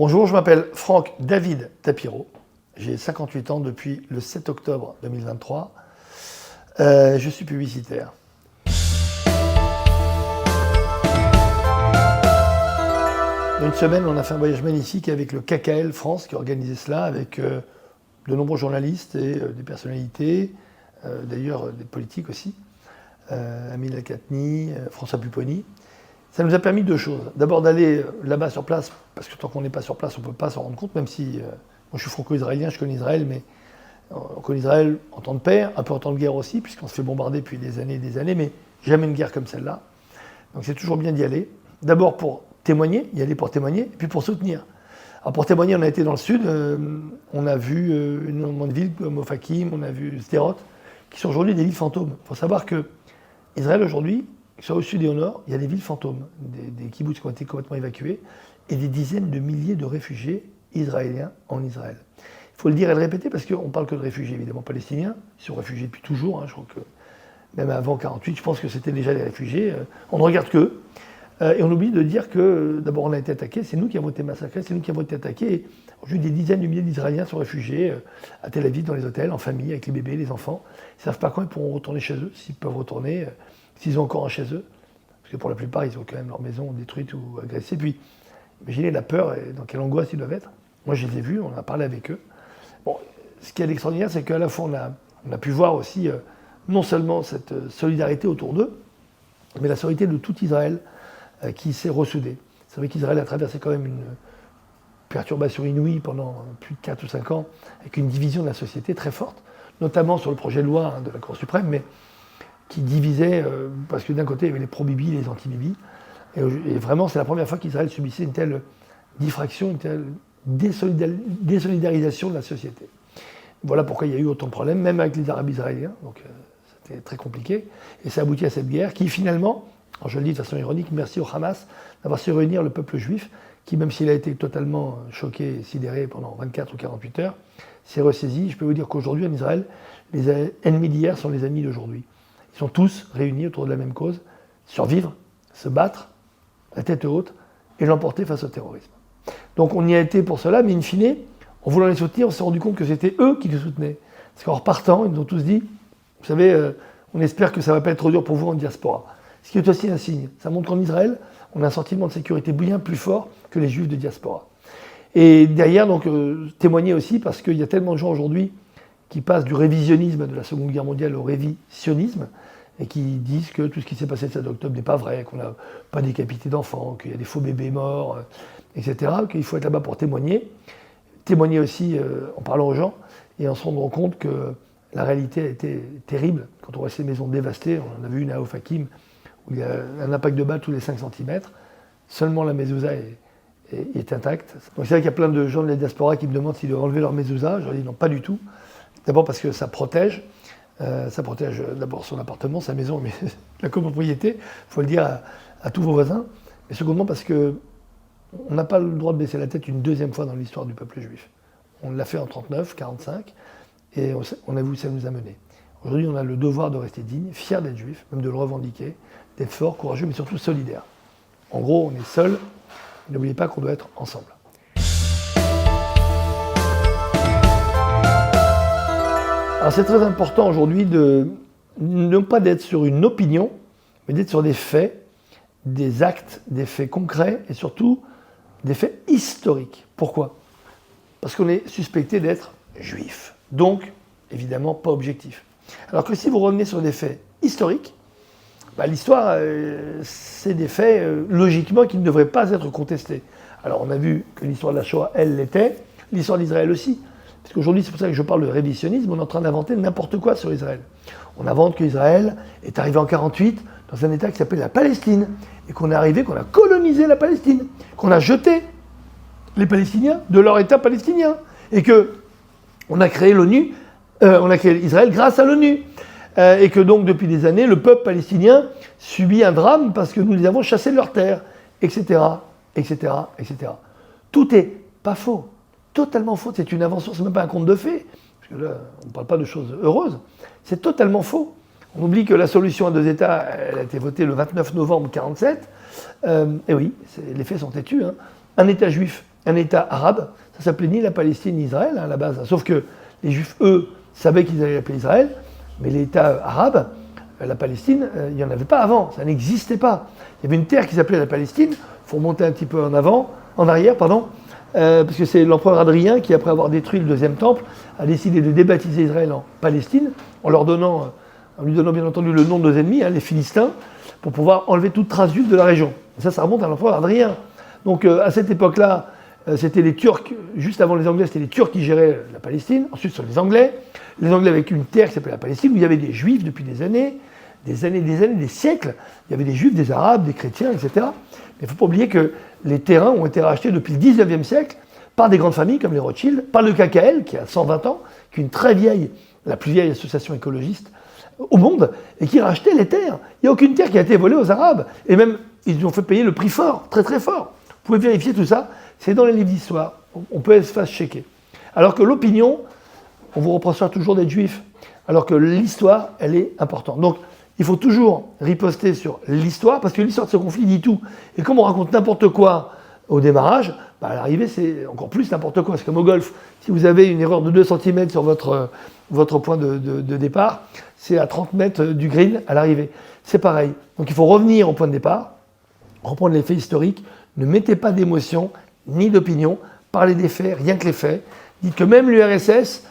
Bonjour, je m'appelle Franck David Tapiro. J'ai 58 ans depuis le 7 octobre 2023. Je suis publicitaire. Il y a une semaine, on a fait un voyage magnifique avec le KKL France qui a organisé cela, avec de nombreux journalistes et des personnalités, d'ailleurs des politiques aussi, Amine Lakatni, François Pupponi. Ça nous a permis deux choses. D'abord d'aller là-bas sur place, parce que tant qu'on n'est pas sur place, on ne peut pas s'en rendre compte, même si moi je suis franco-israélien, je connais Israël, mais on connaît Israël en temps de paix, un peu en temps de guerre aussi, puisqu'on se fait bombarder depuis des années et des années, mais jamais une guerre comme celle-là. Donc c'est toujours bien d'y aller. D'abord pour témoigner, y aller pour témoigner, et puis pour soutenir. Alors pour témoigner, on a été dans le sud, on a vu énormément de villes comme Ofakim, on a vu Sderot, qui sont aujourd'hui des villes fantômes. Il faut savoir que Israël aujourd'hui, que ce soit au sud et au nord, il y a des villes fantômes, des kibboutz qui ont été complètement évacués, et des dizaines de milliers de réfugiés israéliens en Israël. Il faut le dire et le répéter parce qu'on ne parle que de réfugiés évidemment palestiniens, ils sont réfugiés depuis toujours, je crois que même avant 1948, je pense que c'était déjà des réfugiés, on ne regarde qu'eux, et on oublie de dire que d'abord on a été attaqué, c'est nous qui avons été massacrés, c'est nous qui avons été attaqués, et aujourd'hui des dizaines de milliers d'Israéliens sont réfugiés à Tel Aviv, dans les hôtels, en famille, avec les bébés, les enfants, ils ne savent pas quand ils pourront retourner chez eux, s'ils peuvent retourner, s'ils ont encore un chez eux, parce que pour la plupart, ils ont quand même leur maison détruite ou agressée. Puis, imaginez la peur et dans quelle angoisse ils doivent être. Moi, je les ai vus, on a parlé avec eux. Bon, ce qui est extraordinaire, c'est qu'à la fois, on a pu voir aussi non seulement cette solidarité autour d'eux, mais la solidarité de tout Israël qui s'est ressoudé. C'est vrai qu'Israël a traversé quand même une perturbation inouïe pendant plus de 4 ou 5 ans, avec une division de la société très forte, notamment sur le projet de loi de la Cour suprême, mais qui divisait, parce que d'un côté, il y avait les pro-Bibi, les anti-Bibi. Et vraiment, c'est la première fois qu'Israël subissait une telle diffraction, une telle désolidarisation de la société. Voilà pourquoi il y a eu autant de problèmes, même avec les Arabes israéliens. Donc c'était très compliqué. Et ça aboutit à cette guerre qui, finalement, alors je le dis de façon ironique, merci au Hamas d'avoir su réunir le peuple juif, qui, même s'il a été totalement choqué et sidéré pendant 24 ou 48 heures, s'est ressaisi. Je peux vous dire qu'aujourd'hui, en Israël, les ennemis d'hier sont les amis d'aujourd'hui. Ils sont tous réunis autour de la même cause, survivre, se battre, la tête haute, et l'emporter face au terrorisme. Donc on y a été pour cela, mais in fine, en voulant les soutenir, on s'est rendu compte que c'était eux qui les soutenaient. Parce qu'en repartant, ils nous ont tous dit, vous savez, on espère que ça ne va pas être trop dur pour vous en diaspora. Ce qui est aussi un signe. Ça montre qu'en Israël, on a un sentiment de sécurité bien plus fort que les juifs de diaspora. Et derrière, donc, témoigner aussi, parce qu'il y a tellement de gens aujourd'hui qui passent du révisionnisme de la Seconde Guerre mondiale au révisionnisme, et qui disent que tout ce qui s'est passé le 7 octobre n'est pas vrai, qu'on n'a pas décapité d'enfants, qu'il y a des faux bébés morts, etc., qu'il faut être là-bas pour témoigner. Témoigner aussi en parlant aux gens, et en se rendant compte que la réalité a été terrible. Quand on voit ces maisons dévastées, on en a vu une à Ofakim, où il y a un impact de balles tous les 5 cm, seulement la mezouza est intacte. Donc c'est vrai qu'il y a plein de gens de la diaspora qui me demandent s'ils doivent enlever leur mezouza. Je leur dis non, pas du tout. D'abord parce que ça protège d'abord son appartement, sa maison, mais la copropriété, il faut le dire à tous vos voisins. Et secondement parce qu'on n'a pas le droit de baisser la tête une deuxième fois dans l'histoire du peuple juif. On l'a fait en 1939, 1945, et on a vu où ça nous a menés. Aujourd'hui, on a le devoir de rester digne, fier d'être juif, même de le revendiquer, d'être fort, courageux, mais surtout solidaire. En gros, on est seul, n'oubliez pas qu'on doit être ensemble. Alors c'est très important aujourd'hui de non pas d'être sur une opinion, mais d'être sur des faits, des actes, des faits concrets et surtout des faits historiques. Pourquoi ? Parce qu'on est suspecté d'être juif, donc évidemment pas objectif. Alors que si vous revenez sur des faits historiques, l'histoire, c'est des faits logiquement qui ne devraient pas être contestés. Alors on a vu que l'histoire de la Shoah, elle l'était, l'histoire d'Israël aussi. Parce qu'aujourd'hui, c'est pour ça que je parle de révisionnisme, on est en train d'inventer n'importe quoi sur Israël. On invente qu'Israël est arrivé en 1948 dans un État qui s'appelle la Palestine, et qu'on a colonisé la Palestine, qu'on a jeté les Palestiniens de leur État palestinien, et qu'on a créé l'ONU, on a créé Israël grâce à l'ONU, et que donc depuis des années, le peuple palestinien subit un drame parce que nous les avons chassés de leurs terres, etc., etc., etc. Tout est pas faux. Totalement faux, c'est une invention, c'est même pas un conte de fées, parce que là, on ne parle pas de choses heureuses, c'est totalement faux. On oublie que la solution à 2 États, elle a été votée le 29 novembre 1947, et oui, les faits sont têtus, hein. Un État juif un État arabe. Ça s'appelait ni la Palestine ni Israël à la base. Sauf que les Juifs, eux, savaient qu'ils allaient l'appeler Israël, mais l'État arabe, la Palestine, il n'y en avait pas avant, ça n'existait pas. Il y avait une terre qui s'appelait la Palestine, il faut remonter un petit peu en arrière, parce que c'est l'empereur Adrien qui, après avoir détruit le deuxième temple, a décidé de débaptiser Israël en Palestine, en lui donnant bien entendu le nom de nos ennemis, les Philistins, pour pouvoir enlever toute trace juive de la région. Et ça remonte à l'empereur Adrien. Donc à cette époque-là, c'était les Turcs, juste avant les Anglais, c'était les Turcs qui géraient la Palestine. Ensuite, ce sont les Anglais avec une terre qui s'appelait la Palestine, où il y avait des Juifs depuis des années, des siècles. Il y avait des Juifs, des Arabes, des chrétiens, etc. Mais il ne faut pas oublier que les terrains ont été rachetés depuis le 19e siècle par des grandes familles comme les Rothschild, par le KKL, qui a 120 ans, qui est une très vieille, la plus vieille association écologiste au monde, et qui rachetait les terres. Il n'y a aucune terre qui a été volée aux Arabes. Et même, ils ont fait payer le prix fort, très très fort. Vous pouvez vérifier tout ça, c'est dans les livres d'histoire. On peut se faire checker. Alors que l'opinion, on vous reprochera toujours d'être juif, alors que l'histoire, elle est importante. Donc, il faut toujours riposter sur l'histoire, parce que l'histoire de ce conflit dit tout. Et comme on raconte n'importe quoi au démarrage, à l'arrivée, c'est encore plus n'importe quoi. C'est comme au golf. Si vous avez une erreur de 2 cm sur votre point de départ, c'est à 30 mètres du green à l'arrivée. C'est pareil. Donc il faut revenir au point de départ, reprendre les faits historiques, ne mettez pas d'émotion ni d'opinion, parlez des faits, rien que les faits. Dites que même l'URSS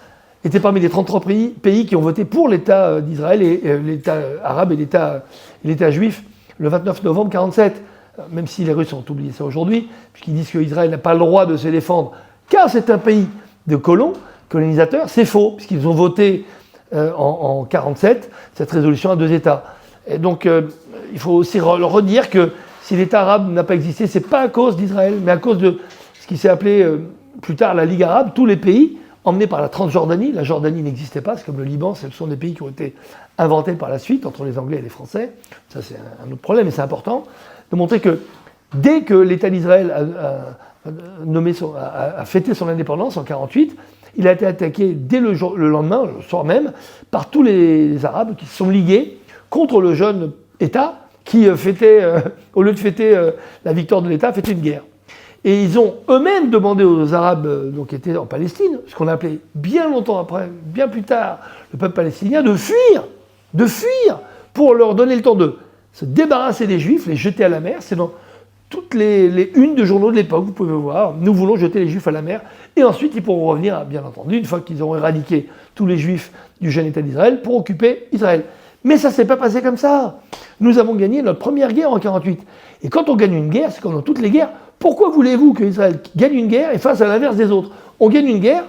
était parmi les 33 pays qui ont voté pour l'État d'Israël et l'État arabe et l'État juif le 29 novembre 1947. Même si les Russes ont oublié ça aujourd'hui, puisqu'ils disent qu'Israël n'a pas le droit de se défendre, car c'est un pays de colonisateurs, c'est faux, puisqu'ils ont voté en 1947 cette résolution à 2 États. Et donc, il faut aussi redire que si l'État arabe n'a pas existé, ce n'est pas à cause d'Israël, mais à cause de ce qui s'est appelé plus tard la Ligue arabe, tous les pays emmenés par la Transjordanie. La Jordanie n'existait pas, c'est comme le Liban, ce sont des pays qui ont été inventés par la suite, entre les Anglais et les Français. Ça, c'est un autre problème, mais c'est important de montrer que dès que l'État d'Israël a fêté son indépendance en 1948, il a été attaqué dès le lendemain, le soir même, par tous les Arabes qui se sont ligués contre le jeune État qui fêtait, au lieu de fêter la victoire de l'État, fêtait une guerre. Et ils ont eux-mêmes demandé aux Arabes qui étaient en Palestine, ce qu'on a appelé bien longtemps après, bien plus tard, le peuple palestinien, de fuir pour leur donner le temps de se débarrasser des Juifs, les jeter à la mer. C'est dans toutes les unes de journaux de l'époque, vous pouvez voir, nous voulons jeter les Juifs à la mer, et ensuite ils pourront revenir, bien entendu, une fois qu'ils auront éradiqué tous les Juifs du jeune État d'Israël, pour occuper Israël. Mais ça ne s'est pas passé comme ça. Nous avons gagné notre première guerre en 1948. Et quand on gagne une guerre, c'est comme dans toutes les guerres, pourquoi voulez-vous qu'Israël gagne une guerre et fasse à l'inverse des autres? On gagne une guerre,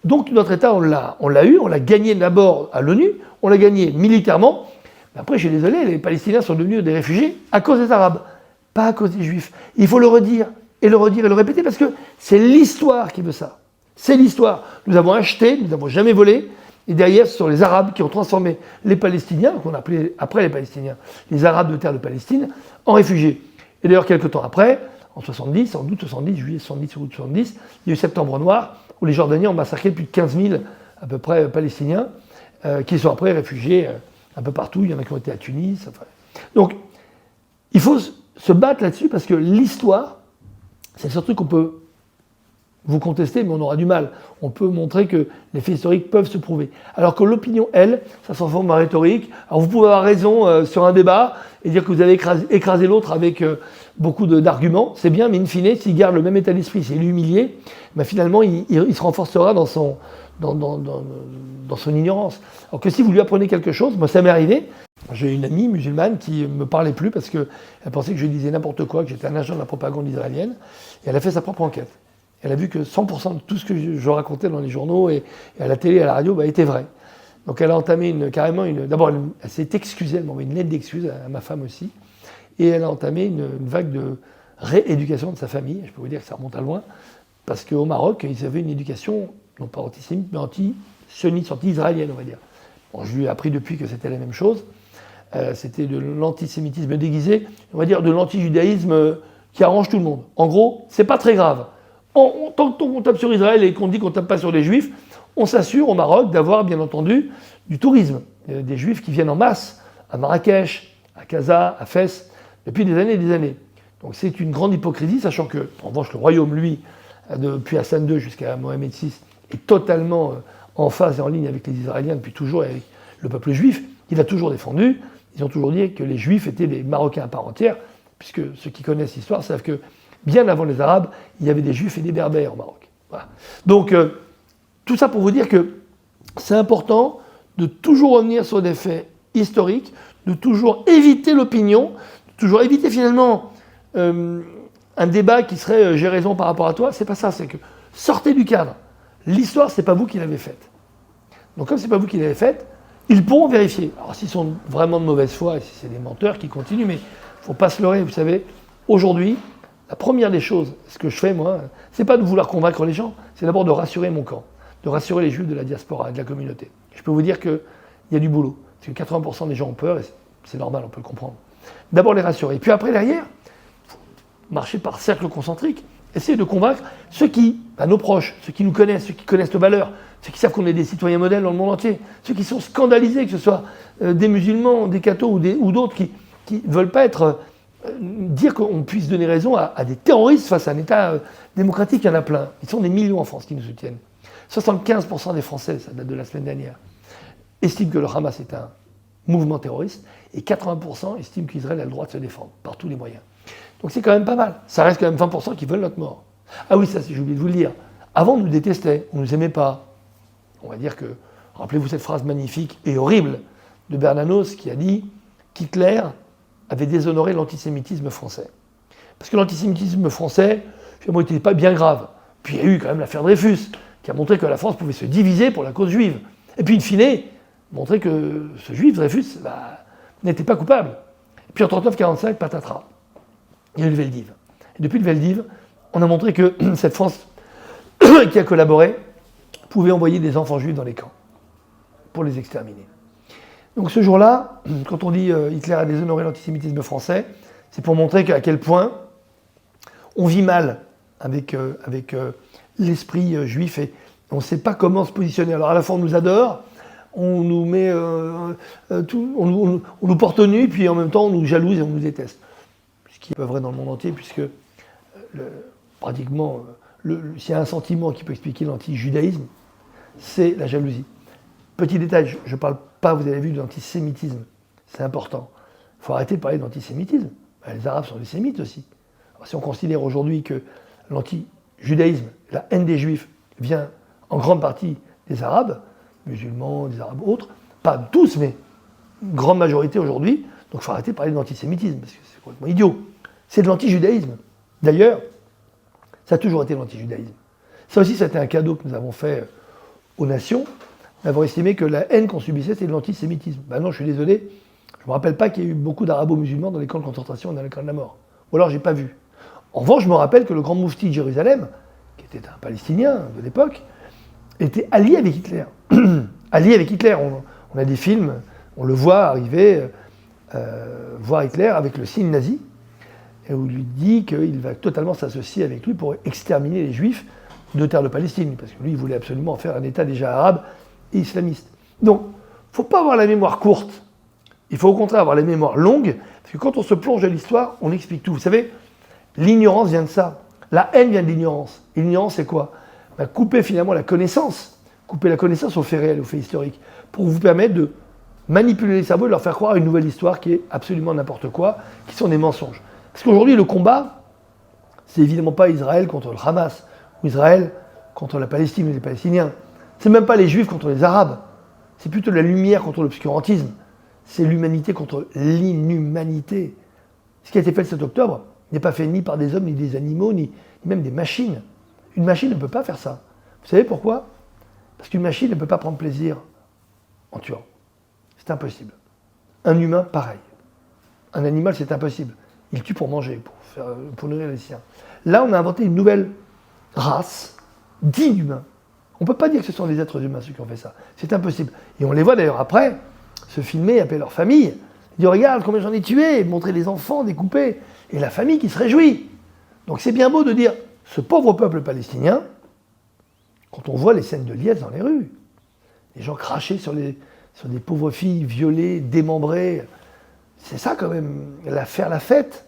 donc notre État, on l'a gagné d'abord à l'ONU, on l'a gagné militairement. Mais après, je suis désolé, les Palestiniens sont devenus des réfugiés à cause des Arabes, pas à cause des Juifs. Il faut le redire, et le répéter, parce que c'est l'histoire qui veut ça. C'est l'histoire. Nous avons acheté, nous n'avons jamais volé, et derrière, ce sont les Arabes qui ont transformé les Palestiniens, qu'on appelait après les Palestiniens, les Arabes de terre de Palestine, en réfugiés. Et d'ailleurs, quelques temps après, en août 70, juillet 70, août 70, il y a eu Septembre Noir, où les Jordaniens ont massacré plus de 15 000 à peu près Palestiniens, qui sont après réfugiés un peu partout. Il y en a qui ont été à Tunis. Enfin. Donc, il faut se battre là-dessus, parce que l'histoire, c'est le seul truc qu'on peut vous contester, mais on aura du mal. On peut montrer que les faits historiques peuvent se prouver. Alors que l'opinion, elle, ça s'en forme en rhétorique. Alors vous pouvez avoir raison sur un débat et dire que vous avez écrasé l'autre avec beaucoup d'arguments. C'est bien, mais in fine, s'il garde le même état d'esprit, s'il est humilié, ben finalement, il se renforcera dans son ignorance. Alors que si vous lui apprenez quelque chose, moi ça m'est arrivé, j'ai une amie musulmane qui ne me parlait plus parce qu'elle pensait que je disais n'importe quoi, que j'étais un agent de la propagande israélienne, et elle a fait sa propre enquête. Elle a vu que 100% de tout ce que je racontais dans les journaux et à la télé et à la radio était vrai. Donc elle a entamé d'abord elle s'est excusée, elle m'a envoyé une lettre d'excuse à ma femme aussi, et elle a entamé une vague de rééducation de sa famille. Je peux vous dire que ça remonte à loin, parce qu'au Maroc, ils avaient une éducation, non pas antisémite, mais anti-sioniste, anti-israélienne, on va dire. Bon, je lui ai appris depuis que c'était la même chose. C'était de l'antisémitisme déguisé, on va dire de l'anti-judaïsme qui arrange tout le monde. En gros, c'est pas très grave. Tant qu'on tape sur Israël et qu'on dit qu'on ne tape pas sur les Juifs, on s'assure au Maroc d'avoir, bien entendu, du tourisme. Des Juifs qui viennent en masse à Marrakech, à Casa, à Fès, depuis des années et des années. Donc c'est une grande hypocrisie, sachant que, en revanche, le royaume, lui, depuis Hassan II jusqu'à Mohamed VI, est totalement en phase et en ligne avec les Israéliens depuis toujours et avec le peuple juif, il a toujours défendu. Ils ont toujours dit que les Juifs étaient des Marocains à part entière, puisque ceux qui connaissent l'histoire savent que bien avant les Arabes, il y avait des Juifs et des Berbères au Maroc. Voilà. Donc, tout ça pour vous dire que c'est important de toujours revenir sur des faits historiques, de toujours éviter l'opinion, de toujours éviter finalement un débat qui serait j'ai raison par rapport à toi. C'est pas ça, c'est que sortez du cadre. L'histoire, c'est pas vous qui l'avez faite. Donc, comme c'est pas vous qui l'avez faite, ils pourront vérifier. Alors, s'ils sont vraiment de mauvaise foi, et si c'est des menteurs qui continuent, mais il ne faut pas se leurrer. Vous savez, aujourd'hui, la première des choses, ce que je fais, moi, c'est pas de vouloir convaincre les gens, c'est d'abord de rassurer mon camp, de rassurer les Juifs de la diaspora et de la communauté. Je peux vous dire qu'il y a du boulot, parce que 80% des gens ont peur, et c'est normal, on peut le comprendre. D'abord les rassurer, puis après, derrière, marcher par cercle concentrique, essayer de convaincre ceux qui, nos proches, ceux qui nous connaissent, ceux qui connaissent nos valeurs, ceux qui savent qu'on est des citoyens modèles dans le monde entier, ceux qui sont scandalisés, que ce soit des musulmans, des cathos ou d'autres qui ne veulent pas être... dire qu'on puisse donner raison à des terroristes face à un État démocratique, il y en a plein. Ils sont des millions en France qui nous soutiennent. 75% des Français, ça date de la semaine dernière, estiment que le Hamas est un mouvement terroriste et 80% estiment qu'Israël a le droit de se défendre par tous les moyens. Donc c'est quand même pas mal. Ça reste quand même 20% qui veulent notre mort. Ah oui, ça j'ai oublié de vous le dire. Avant, on nous détestait, on ne nous aimait pas. On va dire que, rappelez-vous cette phrase magnifique et horrible de Bernanos qui a dit qu'Hitler avait déshonoré l'antisémitisme français. Parce que l'antisémitisme français, finalement, n'était pas bien grave. Puis il y a eu quand même l'affaire Dreyfus, qui a montré que la France pouvait se diviser pour la cause juive. Et puis, in fine, montrer que ce juif, Dreyfus, n'était pas coupable. Et puis en 1939-1945, patatras, il y a eu le Veldiv. Et depuis le Veldiv, on a montré que cette France qui a collaboré pouvait envoyer des enfants juifs dans les camps pour les exterminer. Donc ce jour-là, quand on dit Hitler a déshonoré l'antisémitisme français, c'est pour montrer à quel point on vit mal avec l'esprit juif et on ne sait pas comment se positionner. Alors à la fois on nous adore, on nous met on nous porte au nu, puis en même temps on nous jalouse et on nous déteste. Ce qui est pas vrai dans le monde entier, puisque pratiquement, s'il y a un sentiment qui peut expliquer l'anti-judaïsme, c'est la jalousie. Petit détail, je ne parle pas, vous avez vu, de l'antisémitisme. C'est important. Il faut arrêter de parler d'antisémitisme. Les Arabes sont des sémites aussi. Alors, si on considère aujourd'hui que l'anti-judaïsme, la haine des Juifs, vient en grande partie des Arabes, musulmans, des Arabes autres, pas tous, mais une grande majorité aujourd'hui, donc il faut arrêter de parler d'antisémitisme, parce que c'est complètement idiot. C'est de l'anti-judaïsme. D'ailleurs, ça a toujours été de l'anti-judaïsme. Ça aussi, c'était un cadeau que nous avons fait aux nations, d'avoir estimé que la haine qu'on subissait, c'était de l'antisémitisme. Ben non, je suis désolé, je ne me rappelle pas qu'il y ait eu beaucoup d'arabo-musulmans dans les camps de concentration et dans les camps de la mort. Ou alors, je n'ai pas vu. En revanche, je me rappelle que le grand moufti de Jérusalem, qui était un Palestinien de l'époque, était allié avec Hitler. Allié avec Hitler. On a des films, on le voit arriver, voir Hitler avec le signe nazi, et où il lui dit qu'il va totalement s'associer avec lui pour exterminer les Juifs de terre de Palestine, parce que lui, il voulait absolument faire un État déjà arabe et islamiste. Donc, il ne faut pas avoir la mémoire courte, il faut au contraire avoir la mémoire longue, parce que quand on se plonge dans l'histoire, on explique tout. Vous savez, l'ignorance vient de ça. La haine vient de l'ignorance. Et l'ignorance, c'est quoi ? Couper finalement la connaissance. Couper la connaissance aux faits réels, aux faits historiques, pour vous permettre de manipuler les cerveaux et de leur faire croire une nouvelle histoire qui est absolument n'importe quoi, qui sont des mensonges. Parce qu'aujourd'hui, le combat, c'est évidemment pas Israël contre le Hamas, ou Israël contre la Palestine ou les Palestiniens. C'est même pas les Juifs contre les Arabes. C'est plutôt la lumière contre l'obscurantisme. C'est l'humanité contre l'inhumanité. Ce qui a été fait le 7 octobre n'est pas fait ni par des hommes, ni des animaux, ni même des machines. Une machine ne peut pas faire ça. Vous savez pourquoi ? Parce qu'une machine ne peut pas prendre plaisir en tuant. C'est impossible. Un humain, pareil. Un animal, c'est impossible. Il tue pour manger, pour nourrir les siens. Là, on a inventé une nouvelle race d'inhumains. On ne peut pas dire que ce sont des êtres humains, ceux qui ont fait ça. C'est impossible. Et on les voit d'ailleurs après se filmer, appeler leur famille, dire « Regarde combien j'en ai tué », montrer les enfants découpés, et la famille qui se réjouit. Donc c'est bien beau de dire « Ce pauvre peuple palestinien », quand on voit les scènes de liesse dans les rues, les gens crachés sur des pauvres filles violées, démembrées, c'est ça quand même, faire la fête.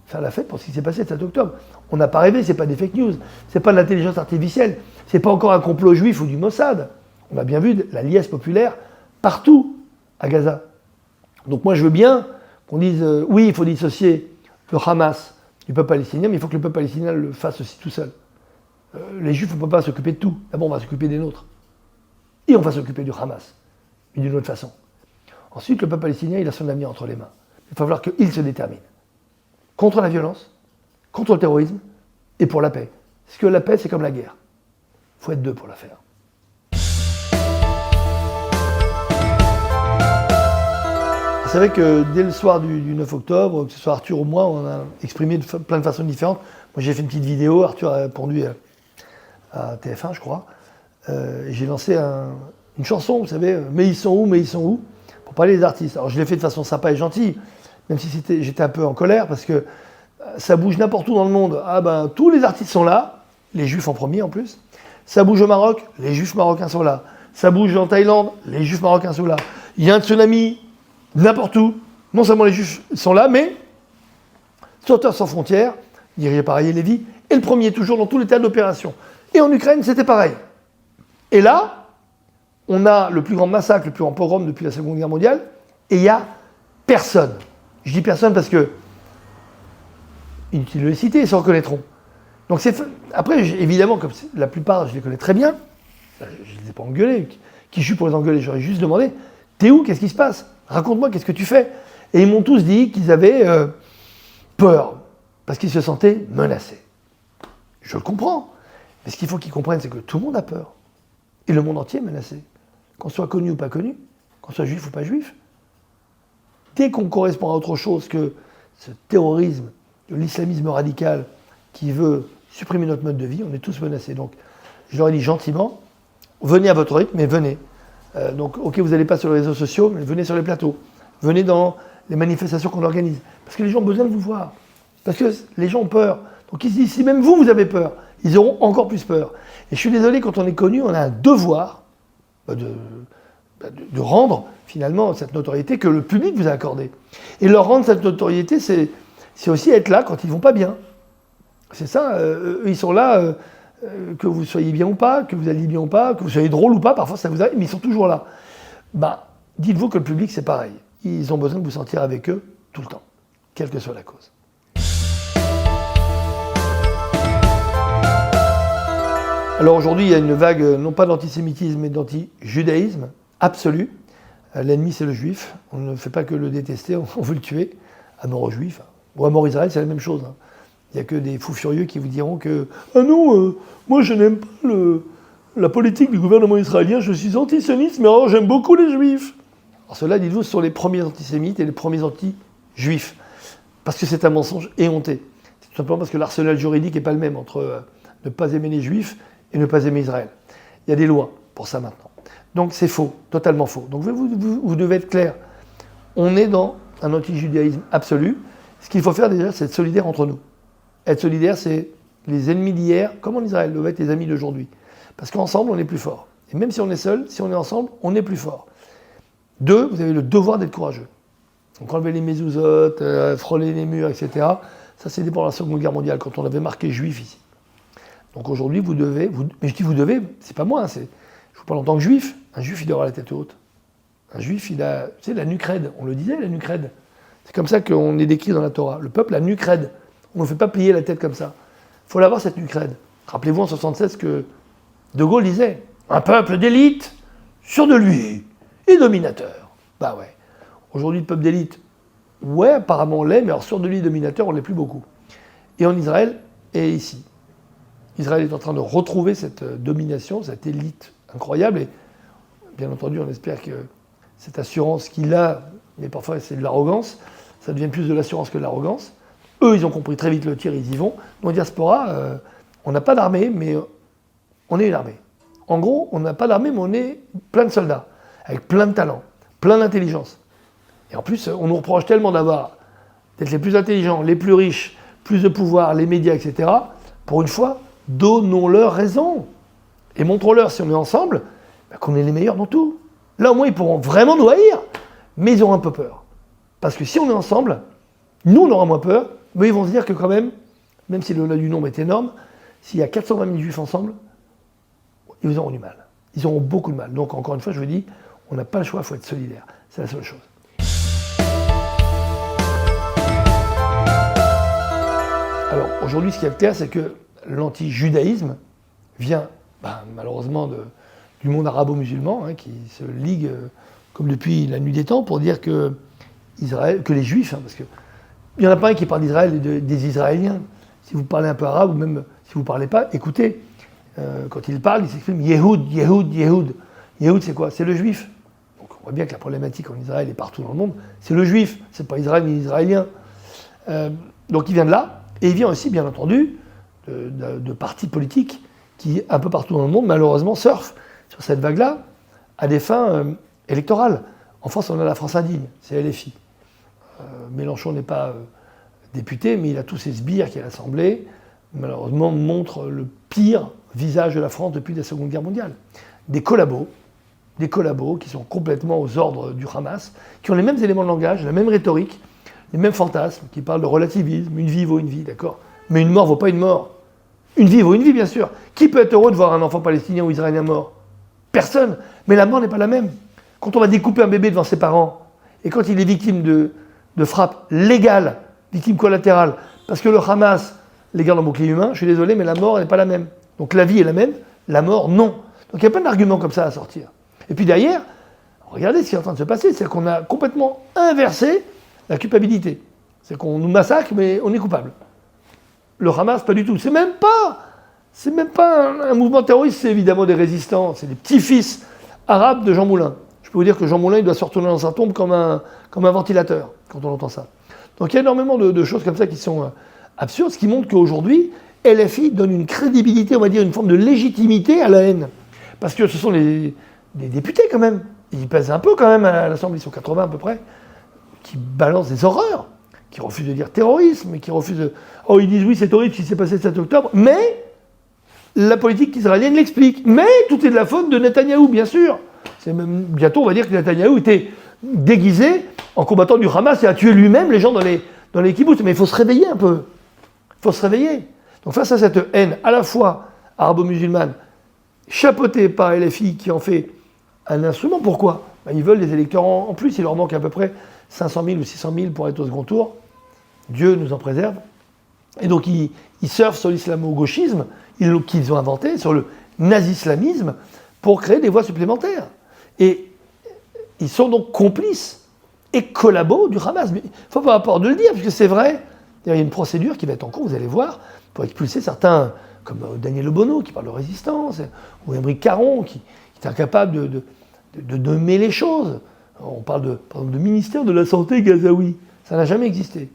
faire la fête pour ce qui s'est passé le 7 octobre. On n'a pas rêvé, c'est pas des fake news, c'est pas de l'intelligence artificielle, c'est pas encore un complot juif ou du Mossad. On a bien vu la liesse populaire partout à Gaza. Donc moi je veux bien qu'on dise oui, il faut dissocier le Hamas du peuple palestinien, mais il faut que le peuple palestinien le fasse aussi tout seul. Les Juifs ne peuvent pas s'occuper de tout. D'abord, on va s'occuper des nôtres. Et on va s'occuper du Hamas, mais d'une autre façon. Ensuite, le peuple palestinien, il a son avenir entre les mains. Il va falloir qu'il se détermine. Contre la violence, contre le terrorisme, et pour la paix. Parce que la paix, c'est comme la guerre. Il faut être deux pour la faire. C'est vrai que dès le soir du 9 octobre, que ce soit Arthur ou moi, on a exprimé de plein de façons différentes. Moi, j'ai fait une petite vidéo, Arthur a répondu à TF1, je crois. Et j'ai lancé une chanson, vous savez, mais ils sont où, pour parler des artistes. Alors je l'ai fait de façon sympa et gentille, même si j'étais un peu en colère, parce que ça bouge n'importe où dans le monde. Ah ben, tous les artistes sont là, les Juifs en premier en plus. Ça bouge au Maroc, les Juifs marocains sont là. Ça bouge en Thaïlande, les Juifs marocains sont là. Il y a un tsunami n'importe où. Non seulement les Juifs sont là, mais Sauveteurs sans frontières, dirigé par Ariel Lévy, est le premier toujours dans tous les théâtres d'opération. Et en Ukraine, c'était pareil. Et là, on a le plus grand massacre, le plus grand pogrom depuis la Seconde Guerre mondiale, et il n'y a personne. Je dis personne parce que, inutile de les citer, ils se reconnaîtront. Donc après, évidemment, comme la plupart, je les connais très bien, je ne les ai pas engueulés. Qui je suis pour les engueuler? J'aurais juste demandé, t'es où? Qu'est-ce qui se passe? Raconte-moi, qu'est-ce que tu fais? Et ils m'ont tous dit qu'ils avaient peur, parce qu'ils se sentaient menacés. Je le comprends. Mais ce qu'il faut qu'ils comprennent, c'est que tout le monde a peur. Et le monde entier est menacé. Qu'on soit connu ou pas connu, qu'on soit juif ou pas juif. Dès qu'on correspond à autre chose que ce terrorisme, de l'islamisme radical qui veut supprimer notre mode de vie, on est tous menacés. Donc, je leur ai dit gentiment, venez à votre rythme, mais venez. Donc, ok, vous n'allez pas sur les réseaux sociaux, mais venez sur les plateaux. Venez dans les manifestations qu'on organise. Parce que les gens ont besoin de vous voir. Parce que les gens ont peur. Donc, ils se disent, si même vous avez peur, ils auront encore plus peur. Et je suis désolé, quand on est connu, on a un devoir de rendre finalement cette notoriété que le public vous a accordée. Et leur rendre cette notoriété, c'est aussi être là quand ils ne vont pas bien. C'est ça, ils sont là, que vous soyez bien ou pas, que vous alliez bien ou pas, que vous soyez drôle ou pas, parfois ça vous arrive, mais ils sont toujours là. Dites-vous que le public, c'est pareil. Ils ont besoin de vous sentir avec eux tout le temps, quelle que soit la cause. Alors aujourd'hui, il y a une vague, non pas d'antisémitisme, mais d'anti-judaïsme absolu. L'ennemi, c'est le juif. On ne fait pas que le détester, on veut le tuer. À mort aux juifs, ou à mort Israël, c'est la même chose. Il n'y a que des fous furieux qui vous diront que « Ah non, moi je n'aime pas la politique du gouvernement israélien, je suis antisémite, mais alors j'aime beaucoup les juifs. » Alors ceux-là, dites-vous, ce sont les premiers antisémites et les premiers anti-juifs. Parce que c'est un mensonge éhonté. C'est tout simplement parce que l'arsenal juridique n'est pas le même entre ne pas aimer les juifs et ne pas aimer Israël. Il y a des lois pour ça maintenant. Donc c'est faux, totalement faux. Donc vous devez être clair. On est dans un anti-judaïsme absolu. Ce qu'il faut faire déjà, c'est être solidaire entre nous. Être solidaire, c'est les ennemis d'hier, comme en Israël, doivent être les amis d'aujourd'hui. Parce qu'ensemble, on est plus fort. Et même si on est seul, si on est ensemble, on est plus fort. 2, vous avez le devoir d'être courageux. Donc enlever les mezuzot, frôler les murs, etc. Ça, c'est pendant la Seconde Guerre mondiale, quand on avait marqué juif ici. Donc aujourd'hui, vous devez, mais je dis vous devez, c'est pas moi, je vous parle en tant que juif. Un juif, il doit avoir la tête haute. Un juif, il a, tu sais, la nuque raide. On le disait, la nuque raide. C'est comme ça qu'on est décrit dans la Torah. Le peuple a nuque raide. On ne fait pas plier la tête comme ça. Il faut l'avoir, cette nuque raide. Rappelez-vous en 1976 que De Gaulle disait « Un peuple d'élite, sûr de lui, et dominateur. » Bah ouais. Aujourd'hui, le peuple d'élite, ouais, apparemment on l'est, mais alors sûr de lui, dominateur, on ne l'est plus beaucoup. Et en Israël, et ici. Israël est en train de retrouver cette domination, cette élite incroyable. Et bien entendu, on espère que cette assurance qu'il a, mais parfois c'est de l'arrogance, ça devient plus de l'assurance que de l'arrogance. Eux, ils ont compris très vite le tir, ils y vont. Nous, en diaspora, on n'a pas d'armée, mais on est une armée. En gros, on n'a pas d'armée, mais on est plein de soldats, avec plein de talents, plein d'intelligence. Et en plus, on nous reproche tellement d'être les plus intelligents, les plus riches, plus de pouvoir, les médias, etc. Pour une fois, donnons-leur raison. Et montrons-leur, si on est ensemble, qu'on est les meilleurs dans tout. Là, au moins, ils pourront vraiment nous haïr, mais ils auront un peu peur. Parce que si on est ensemble, nous, on aura moins peur, Mais ils vont se dire que quand même si le du nombre est énorme, s'il y a 420 000 juifs ensemble, ils auront du mal. Ils auront beaucoup de mal. Donc encore une fois, je vous dis, on n'a pas le choix, il faut être solidaire. C'est la seule chose. Alors aujourd'hui, ce qui est clair, c'est que l'anti-judaïsme vient malheureusement du monde arabo-musulman, qui se ligue comme depuis la nuit des temps pour dire que les juifs, parce qu'il n'y en a pas un qui parle d'Israël et des Israéliens. Si vous parlez un peu arabe ou même si vous ne parlez pas, écoutez, quand il parle, il s'exprime Yehoud, Yehoud, Yehoud. Yehoud, c'est quoi? C'est le juif. Donc on voit bien que la problématique en Israël et partout dans le monde, c'est le juif, c'est pas Israël ni l'Israélien. Donc il vient de là, et il vient aussi, bien entendu, de partis politiques qui, un peu partout dans le monde, malheureusement, surfent sur cette vague-là à des fins électorales. En France, on a la France indigne, c'est LFI. Mélenchon n'est pas député, mais il a tous ses sbires qui à l'Assemblée, malheureusement, montrent le pire visage de la France depuis la Seconde Guerre mondiale. Des collabos qui sont complètement aux ordres du Hamas, qui ont les mêmes éléments de langage, la même rhétorique, les mêmes fantasmes, qui parlent de relativisme, une vie vaut une vie, d'accord? Mais une mort vaut pas une mort. Une vie vaut une vie, bien sûr. Qui peut être heureux de voir un enfant palestinien ou israélien mort? Personne. Mais la mort n'est pas la même. Quand on va découper un bébé devant ses parents, et quand il est victime de frappes légales, victime collatérale, parce que le Hamas les garde en bouclier humain, je suis désolé, mais la mort n'est pas la même. Donc la vie est la même, la mort non. Donc il y a plein d'arguments comme ça à sortir. Et puis derrière, regardez ce qui est en train de se passer, c'est qu'on a complètement inversé la culpabilité. C'est qu'on nous massacre, mais on est coupable. Le Hamas, pas du tout. C'est même pas un mouvement terroriste, c'est évidemment des résistants, c'est des petits-fils arabes de Jean Moulin. Je peux vous dire que Jean Moulin, il doit se retourner dans sa tombe comme un ventilateur, quand on entend ça. Donc il y a énormément de choses comme ça qui sont absurdes, ce qui montre qu'aujourd'hui, LFI donne une crédibilité, on va dire une forme de légitimité à la haine. Parce que ce sont des députés quand même, ils pèsent un peu quand même à l'Assemblée, ils sont 80 à peu près, qui balancent des horreurs, qui refusent de dire terrorisme, qui refusent de... Oh, ils disent oui, c'est horrible ce qui s'est passé le 7 octobre, mais la politique israélienne l'explique. Mais tout est de la faute de Netanyahou, bien sûr. Bientôt, on va dire que Netanyahou était déguisé en combattant du Hamas et a tué lui-même les gens dans les kibboutz. Mais il faut se réveiller un peu. Il faut se réveiller. Donc face à cette haine à la fois arabo-musulmane, chapeautée par LFI qui en fait un instrument, pourquoi? Ils veulent des électeurs en plus, il leur manque à peu près 500 000 ou 600 000 pour être au second tour. Dieu nous en préserve. Et donc ils surfent sur l'islamo-gauchisme qu'ils ont inventé, sur le nazislamisme, pour créer des voies supplémentaires. Et ils sont donc complices et collabos du Hamas. Mais il ne faut pas avoir peur de le dire, puisque c'est vrai. Il y a une procédure qui va être en cours, vous allez voir, pour expulser certains, comme Daniel Obono, qui parle de résistance, ou Émeric Caron, qui est incapable de nommer les choses. On parle par exemple, de ministère de la Santé gazaoui. Ça n'a jamais existé.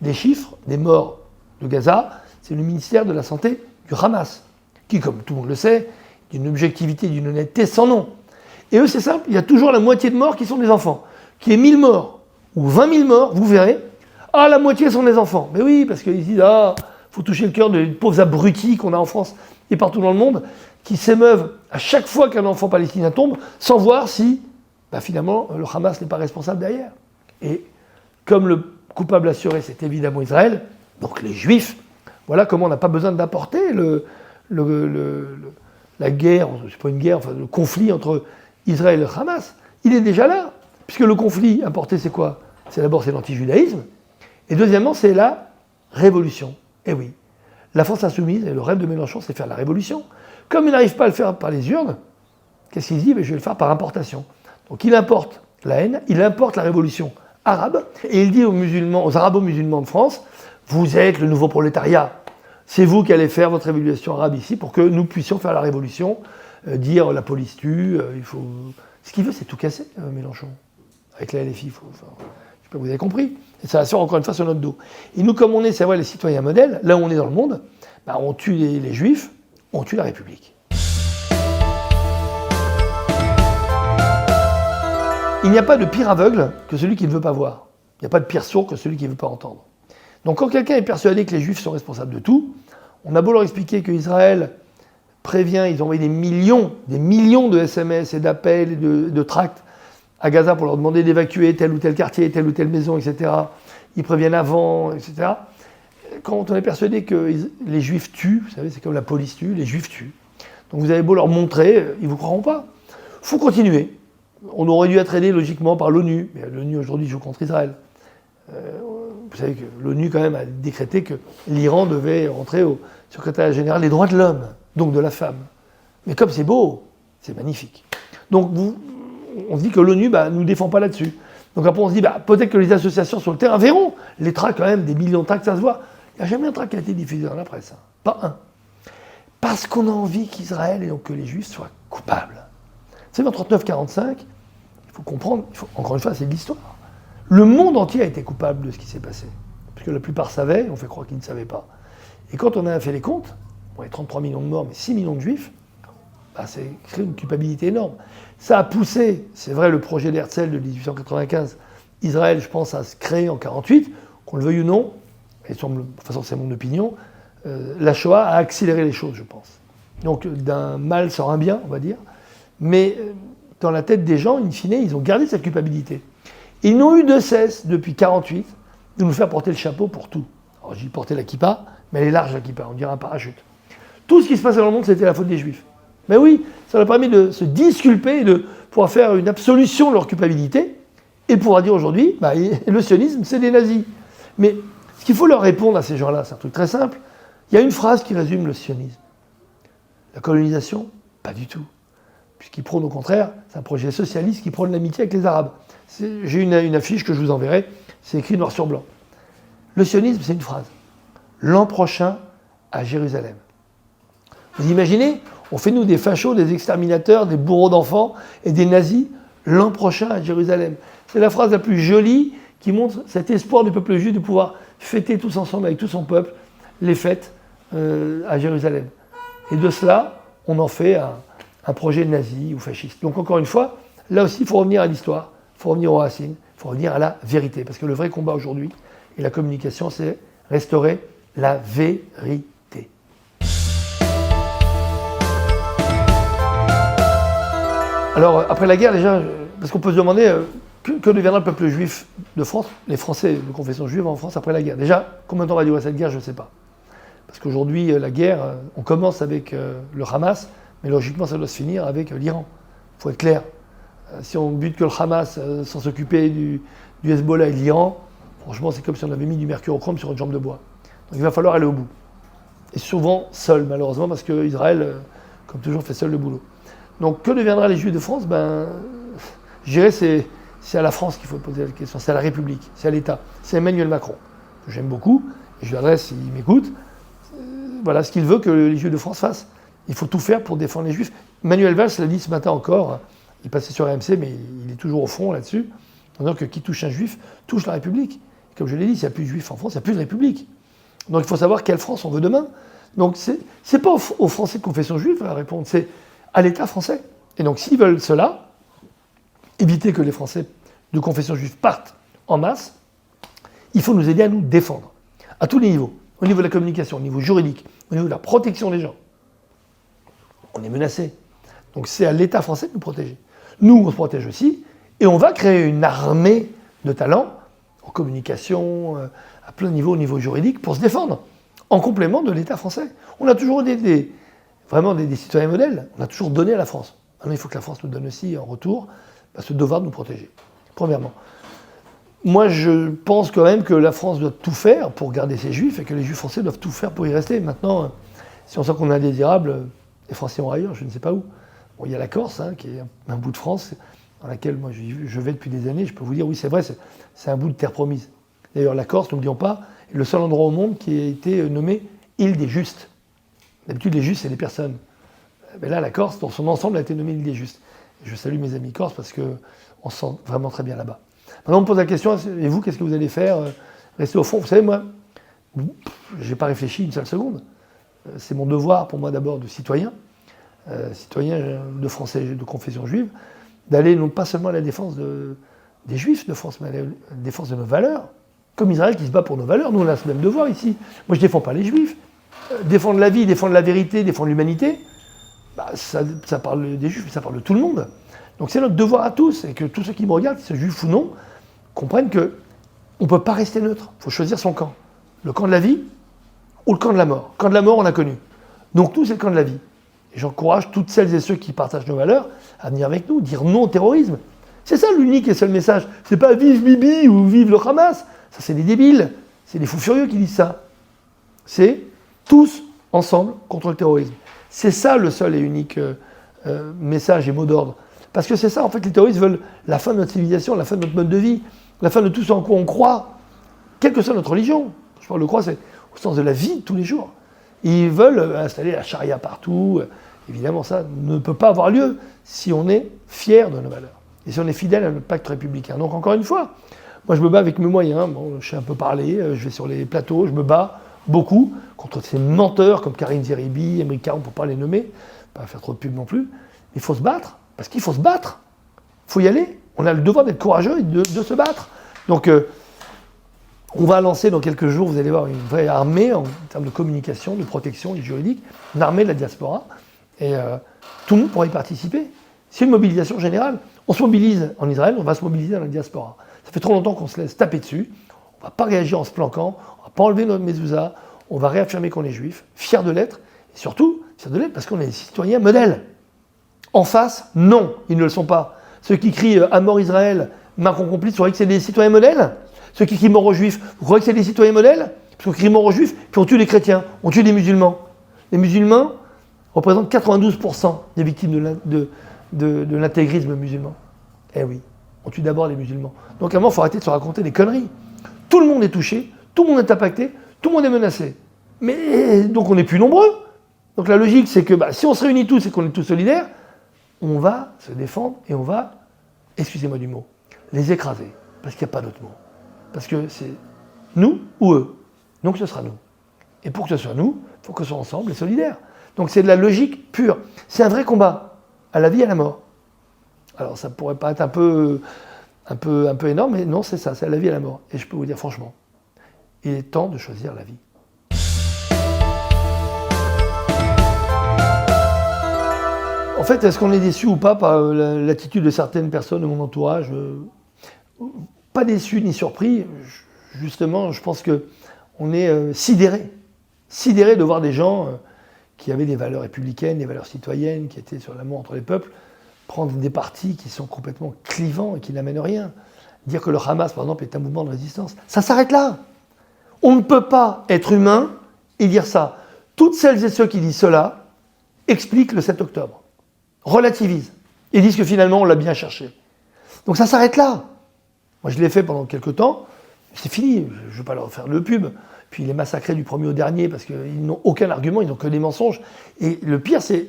Des chiffres, des morts de Gaza, c'est le ministère de la Santé du Hamas, qui, comme tout le monde le sait, d'une objectivité, d'une honnêteté sans nom. Et eux, c'est simple, il y a toujours la moitié de morts qui sont des enfants. Qui est 1000 morts ou 20 000 morts, vous verrez, la moitié sont des enfants. Mais oui, parce qu'ils disent, faut toucher le cœur des pauvres abrutis qu'on a en France et partout dans le monde, qui s'émeuvent à chaque fois qu'un enfant palestinien tombe, sans voir si, finalement, le Hamas n'est pas responsable derrière. Et comme le coupable assuré, c'est évidemment Israël, donc les Juifs, voilà comment on n'a pas besoin d'apporter la guerre, c'est pas une guerre, le conflit entre Israël et le Hamas. Il est déjà là, puisque le conflit importé, c'est quoi? C'est l'anti-judaïsme, et deuxièmement, c'est la révolution. Eh oui, la France insoumise, et le rêve de Mélenchon, c'est faire la révolution. Comme il n'arrive pas à le faire par les urnes, qu'est-ce qu'il dit? Je vais le faire par importation. Donc il importe la haine, il importe la révolution arabe, et il dit aux musulmans, aux arabo-musulmans de France, vous êtes le nouveau prolétariat. C'est vous qui allez faire votre révolution arabe ici pour que nous puissions faire la révolution, dire la police tue, il faut... Ce qu'il veut, c'est tout casser, Mélenchon. Avec la LFI, je sais pas, vous avez compris. Et ça assure encore une fois sur notre dos. Et nous, comme on est, c'est vrai, les citoyens modèles, là où on est dans le monde, on tue les Juifs, on tue la République. Il n'y a pas de pire aveugle que celui qui ne veut pas voir. Il n'y a pas de pire sourd que celui qui ne veut pas entendre. Donc quand quelqu'un est persuadé que les Juifs sont responsables de tout, on a beau leur expliquer qu'Israël prévient, ils ont envoyé des millions de SMS et d'appels et de tracts à Gaza pour leur demander d'évacuer tel ou tel quartier, telle ou telle maison, etc. ils préviennent avant, etc. Quand on est persuadé que les Juifs tuent, vous savez, c'est comme la police tue, les Juifs tuent. Donc vous avez beau leur montrer, ils ne vous croiront pas. Il faut continuer. On aurait dû être aidé logiquement par l'ONU, mais l'ONU aujourd'hui joue contre Israël. Vous savez que l'ONU quand même a décrété que l'Iran devait rentrer au secrétariat général des droits de l'homme, donc de la femme. Mais comme c'est beau, c'est magnifique. Donc on se dit que l'ONU ne nous défend pas là-dessus. Donc après on se dit peut-être que les associations sur le terrain verront les tracts quand même, des millions de tracts, ça se voit. Il n'y a jamais un tract qui a été diffusé dans la presse, hein. Pas un. Parce qu'on a envie qu'Israël et donc que les Juifs soient coupables. Vous savez, en 39-45, il faut comprendre, encore une fois, c'est de l'histoire. Le monde entier a été coupable de ce qui s'est passé. Parce que la plupart savaient, on fait croire qu'ils ne savaient pas. Et quand on a fait les comptes, il y a 33 millions de morts, mais 6 millions de Juifs, c'est créé une culpabilité énorme. Ça a poussé, c'est vrai, le projet d'Herzl de 1895, Israël, je pense, à se créer en 1948, qu'on le veuille ou non, et de toute façon c'est mon opinion, la Shoah a accéléré les choses, je pense. Donc d'un mal sort un bien, on va dire, mais dans la tête des gens, in fine, ils ont gardé cette culpabilité. Ils n'ont eu de cesse, depuis 1948, de nous faire porter le chapeau pour tout. Alors j'ai porté la kippa, mais elle est large la kippa, on dirait un parachute. Tout ce qui se passait dans le monde, c'était la faute des Juifs. Mais oui, ça leur a permis de se disculper et de pouvoir faire une absolution de leur culpabilité et pouvoir dire aujourd'hui, le sionisme, c'est des nazis. Mais ce qu'il faut leur répondre à ces gens-là, c'est un truc très simple. Il y a une phrase qui résume le sionisme. La colonisation, pas du tout. Puisqu'ils prônent au contraire, c'est un projet socialiste qui prône l'amitié avec les Arabes. J'ai une affiche que je vous enverrai, c'est écrit noir sur blanc. Le sionisme, c'est une phrase. L'an prochain, à Jérusalem. Vous imaginez ? On fait nous des fachos, des exterminateurs, des bourreaux d'enfants et des nazis l'an prochain à Jérusalem. C'est la phrase la plus jolie qui montre cet espoir du peuple juif de pouvoir fêter tous ensemble avec tout son peuple les fêtes à Jérusalem. Et de cela, on en fait un projet nazi ou fasciste. Donc encore une fois, là aussi, il faut revenir à l'histoire, il faut revenir aux racines, il faut revenir à la vérité. Parce que le vrai combat aujourd'hui, et la communication, c'est restaurer la vérité. Alors, après la guerre, déjà, parce qu'on peut se demander que deviendra le peuple juif de France, les Français de confession juive en France après la guerre. Déjà, combien de temps va durer cette guerre, je ne sais pas. Parce qu'aujourd'hui, la guerre, on commence avec le Hamas, mais logiquement, ça doit se finir avec l'Iran. Il faut être clair. Si on bute que le Hamas sans s'occuper du Hezbollah et de l'Iran, franchement, c'est comme si on avait mis du mercurochrome sur une jambe de bois. Donc il va falloir aller au bout. Et souvent seul, malheureusement, parce qu'Israël, comme toujours, fait seul le boulot. Donc, que deviendra les Juifs de France ? Je dirais c'est à la France qu'il faut poser la question, c'est à la République, c'est à l'État, c'est Emmanuel Macron, que j'aime beaucoup, et je lui adresse s'il m'écoute. Voilà ce qu'il veut que les Juifs de France fassent. Il faut tout faire pour défendre les Juifs. Manuel Valls l'a dit ce matin encore, il passait sur RMC, mais il est toujours au fond là-dessus, en disant que qui touche un Juif touche la République. Et comme je l'ai dit, s'il n'y a plus de Juifs en France, il n'y a plus de République. Donc il faut savoir quelle France on veut demain. Donc c'est pas aux Français de confession juive à répondre, c'est à l'État français. Et donc s'ils veulent cela, éviter que les Français de confession juive partent en masse, il faut nous aider à nous défendre, à tous les niveaux, au niveau de la communication, au niveau juridique, au niveau de la protection des gens. On est menacé. Donc c'est à l'État français de nous protéger. Nous, on se protège aussi, et on va créer une armée de talents, en communication, à plein niveau, au niveau juridique, pour se défendre, en complément de l'État français. On a toujours vraiment des citoyens modèles, on a toujours donné à la France. Maintenant, il faut que la France nous donne aussi en retour ce devoir de nous protéger, premièrement. Moi, je pense quand même que la France doit tout faire pour garder ses Juifs et que les Juifs français doivent tout faire pour y rester. Maintenant, si on sent qu'on est indésirable, les Français vont ailleurs, je ne sais pas où. Bon, il y a la Corse, qui est un bout de France, dans laquelle moi je vais depuis des années. Je peux vous dire, oui, c'est vrai, c'est un bout de terre promise. D'ailleurs, la Corse, n'oublions pas, est le seul endroit au monde qui a été nommé île des Justes. D'habitude, les Justes, c'est des personnes. Mais là, la Corse, dans son ensemble, a été nommée île des Justes. Et je salue mes amis corses parce qu'on se sent vraiment très bien là-bas. Maintenant, on me pose la question, et vous, qu'est-ce que vous allez faire ? Rester au fond ? Vous savez, moi, je n'ai pas réfléchi une seule seconde. C'est mon devoir, pour moi, d'abord, de citoyen de Français de confession juive, d'aller non pas seulement à la défense des Juifs de France, mais à la défense de nos valeurs. Comme Israël qui se bat pour nos valeurs, nous, on a ce même devoir ici. Moi, je ne défends pas les Juifs. Défendre la vie, défendre la vérité, défendre l'humanité, ça parle des Juifs, mais ça parle de tout le monde. Donc c'est notre devoir à tous, et que tous ceux qui me regardent, qu'ils soient juifs ou non, comprennent que on ne peut pas rester neutre. Il faut choisir son camp. Le camp de la vie ou le camp de la mort. Le camp de la mort, on a connu. Donc nous, c'est le camp de la vie. Et j'encourage toutes celles et ceux qui partagent nos valeurs à venir avec nous, dire non au terrorisme. C'est ça l'unique et seul message. C'est pas vive Bibi ou vive le Hamas. Ça, c'est des débiles. C'est des fous furieux qui disent ça. C'est tous ensemble contre le terrorisme. C'est ça le seul et unique message et mot d'ordre. Parce que c'est ça, en fait, les terroristes veulent la fin de notre civilisation, la fin de notre mode de vie, la fin de tout ce en quoi on croit, quelle que soit notre religion. Je parle de croire, c'est au sens de la vie de tous les jours. Ils veulent installer la charia partout. Évidemment, ça ne peut pas avoir lieu si on est fier de nos valeurs et si on est fidèle à notre pacte républicain. Donc, encore une fois, moi, je me bats avec mes moyens. Bon, je sais un peu parler, je vais sur les plateaux, je me bats beaucoup contre ces menteurs comme Karim Zeribi, Émeric Caron, pour ne pas les nommer, pas faire trop de pub non plus. Il faut se battre, parce qu'il faut se battre. Il faut y aller. On a le devoir d'être courageux et de se battre. Donc, on va lancer dans quelques jours, vous allez voir, une vraie armée en termes de communication, de protection, de juridique, une armée de la diaspora. Et tout le monde pourra y participer. C'est une mobilisation générale. On se mobilise en Israël, on va se mobiliser dans la diaspora. Ça fait trop longtemps qu'on se laisse taper dessus. On ne va pas réagir en se planquant, on ne va pas enlever notre mezouza, on va réaffirmer qu'on est juif, fiers de l'être, et surtout, fiers de l'être parce qu'on est des citoyens modèles. En face, non, ils ne le sont pas. Ceux qui crient « à mort Israël », Macron complice, vous croyez que c'est des citoyens modèles? Ceux qui crient mort aux juifs, vous croyez que c'est des citoyens modèles? Parce qu'on crie mort aux juifs, puis on tue les chrétiens, on tue les musulmans. Les musulmans représentent 92% des victimes de l'intégrisme musulman. Eh oui, on tue d'abord les musulmans. Donc à un moment, il faut arrêter de se raconter des conneries. Tout le monde est touché, tout le monde est impacté, tout le monde est menacé. Mais donc on n'est plus nombreux. Donc la logique, c'est que si on se réunit tous et qu'on est tous solidaires, on va se défendre et on va, excusez-moi du mot, les écraser. Parce qu'il n'y a pas d'autre mot. Parce que c'est nous ou eux. Donc ce sera nous. Et pour que ce soit nous, il faut que ce soit ensemble et solidaires. Donc c'est de la logique pure. C'est un vrai combat, à la vie et à la mort. Alors ça pourrait paraître un peu énorme, mais non, c'est ça, c'est à la vie et à la mort. Et je peux vous dire franchement, il est temps de choisir la vie. En fait, est-ce qu'on est déçu ou pas par l'attitude de certaines personnes de mon entourage? Pas déçu ni surpris. Justement, je pense qu'on est sidéré de voir des gens qui avaient des valeurs républicaines, des valeurs citoyennes, qui étaient sur l'amour entre les peuples, prendre des partis qui sont complètement clivants et qui n'amènent rien. Dire que le Hamas, par exemple, est un mouvement de résistance. Ça s'arrête là. On ne peut pas être humain et dire ça. Toutes celles et ceux qui disent cela expliquent le 7 octobre, relativisent et disent que finalement on l'a bien cherché. Donc ça s'arrête là. Moi je l'ai fait pendant quelques temps, c'est fini, je ne veux pas leur faire de pub. Puis les massacrés du premier au dernier parce qu'ils n'ont aucun argument, ils n'ont que des mensonges. Et le pire c'est,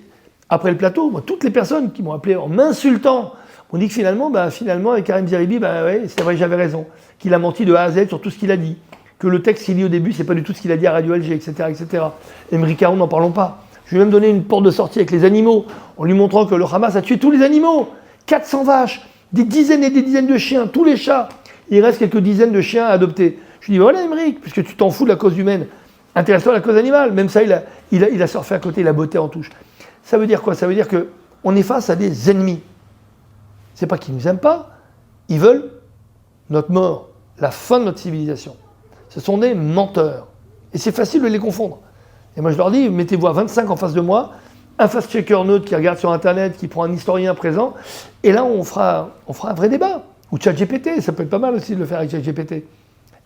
après le plateau, moi, toutes les personnes qui m'ont appelé en m'insultant m'ont dit que finalement avec Karim Zeribi, ouais, c'est vrai, j'avais raison, qu'il a menti de A à Z sur tout ce qu'il a dit, que le texte qu'il lit au début, c'est pas du tout ce qu'il a dit à Radio Alger, etc., etc. Émeric Caron, n'en parlons pas. Je lui ai même donné une porte de sortie avec les animaux, en lui montrant que le Hamas a tué tous les animaux, 400 vaches, des dizaines et des dizaines de chiens, tous les chats. Il reste quelques dizaines de chiens à adopter. Je lui dis, voilà Émeric, puisque tu t'en fous de la cause humaine, intéresse-toi à la cause animale. Même ça, il a surfé à côté, il a botté en touche. Ça veut dire quoi? Ça veut dire qu'on est face à des ennemis. C'est pas qu'ils ne nous aiment pas, ils veulent notre mort, la fin de notre civilisation. Ce sont des menteurs. Et c'est facile de les confondre. Et moi je leur dis, mettez-vous à 25 en face de moi, un fact-checker neutre qui regarde sur Internet, qui prend un historien présent, et là on fera un vrai débat. Ou ChatGPT, ça peut être pas mal aussi de le faire avec ChatGPT.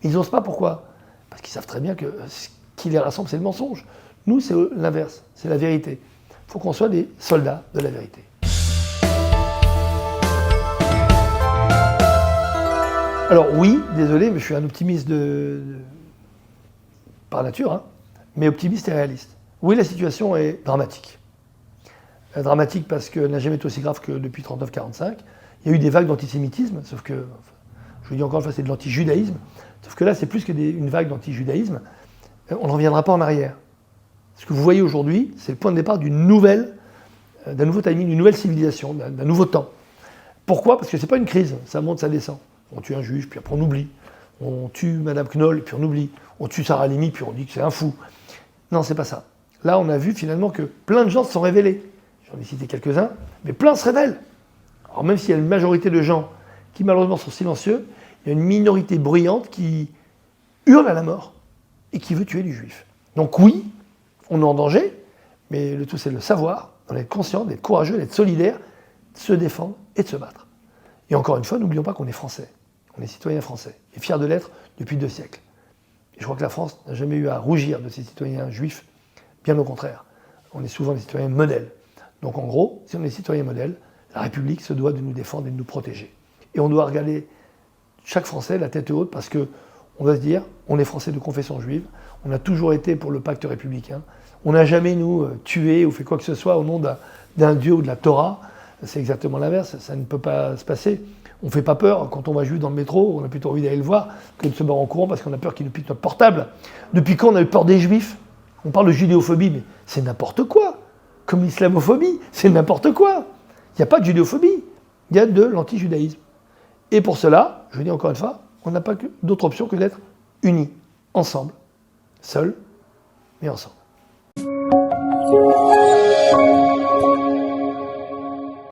Ils n'osent pas, pourquoi? Parce qu'ils savent très bien que ce qui les rassemble, c'est le mensonge. Nous, c'est l'inverse, c'est la vérité. Il faut qu'on soit des soldats de la vérité. Alors oui, désolé, mais je suis un optimiste par nature, hein, mais optimiste et réaliste. Oui, la situation est dramatique. Dramatique parce qu'elle n'a jamais été aussi grave que depuis 39-45. Il y a eu des vagues d'antisémitisme, sauf que, je vous dis encore une fois, c'est de l'antijudaïsme, sauf que là, c'est plus qu'une vague d'antijudaïsme. On ne reviendra pas en arrière. Ce que vous voyez aujourd'hui, c'est le point de départ d'un nouveau timing, d'une nouvelle civilisation, d'un nouveau temps. Pourquoi? Parce que ce n'est pas une crise, ça monte, ça descend. On tue un juge, puis après on oublie. On tue Madame Knoll, puis on oublie. On tue Sarah Halimi, puis on dit que c'est un fou. Non, c'est pas ça. Là, on a vu finalement que plein de gens se sont révélés. J'en ai cité quelques-uns, mais plein se révèlent. Alors même s'il y a une majorité de gens qui malheureusement sont silencieux, Il y a une minorité bruyante qui hurle à la mort et qui veut tuer les juifs. Donc oui, on est en danger, mais le tout c'est de le savoir, d'en être conscient, d'être courageux, d'être solidaire, de se défendre et de se battre. Et encore une fois, n'oublions pas qu'on est français, on est citoyens français, et fiers de l'être depuis 2 siècles. Et je crois que la France n'a jamais eu à rougir de ses citoyens juifs, bien au contraire. On est souvent des citoyens modèles. Donc en gros, si on est citoyen modèle, la République se doit de nous défendre et de nous protéger. Et on doit regarder chaque Français la tête haute parce qu'on doit se dire, on est Français de confession juive, on a toujours été pour le pacte républicain, on n'a jamais, nous, tué ou fait quoi que ce soit au nom d'un Dieu ou de la Torah. C'est exactement l'inverse, ça ne peut pas se passer. On ne fait pas peur quand on voit juif dans le métro, on a plutôt envie d'aller le voir que de se barrer en courant parce qu'on a peur qu'il nous pique notre portable. Depuis quand on a eu peur des juifs? On parle de judéophobie, mais c'est n'importe quoi. Comme l'islamophobie, c'est n'importe quoi. Il n'y a pas de judéophobie, il y a de l'anti-judaïsme. Et pour cela, je dis encore une fois, on n'a pas d'autre option que d'être unis, ensemble, seuls, mais ensemble.